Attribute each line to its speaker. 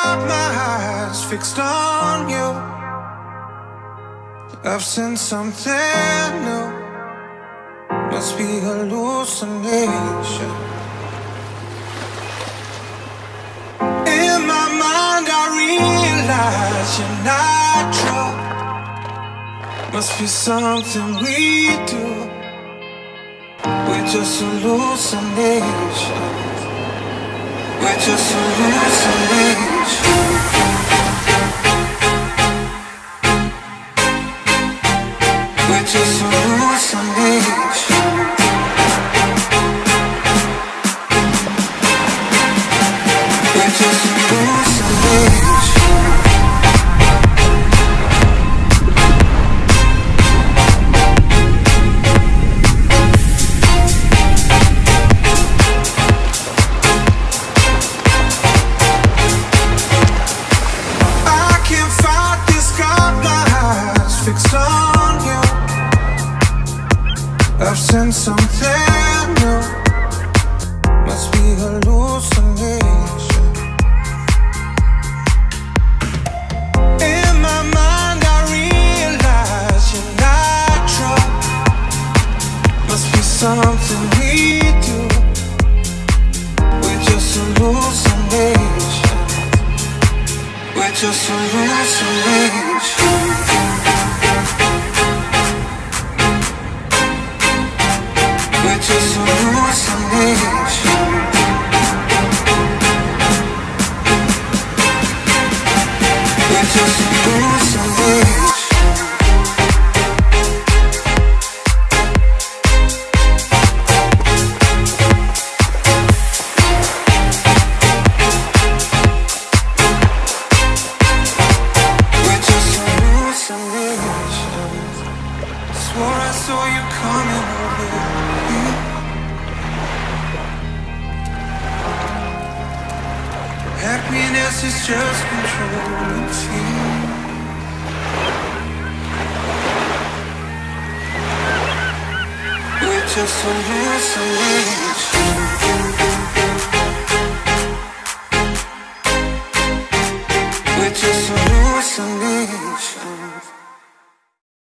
Speaker 1: got my eyes fixed on you. I've seen something new. Must be hallucination. In my mind I realize you're not true. Must be something we do. We're just hallucination. We're just hallucination. We're just hallucination. We're just hallucination. I've seen something new. Must be hallucination. In my mind I realize you're not true. Must be something we do. We're just hallucination. We're just hallucination. We're just hallucination. We're just hallucination. We're just hallucination. Swore I saw you coming over. Happiness is just controlling fear. We're just hallucinating.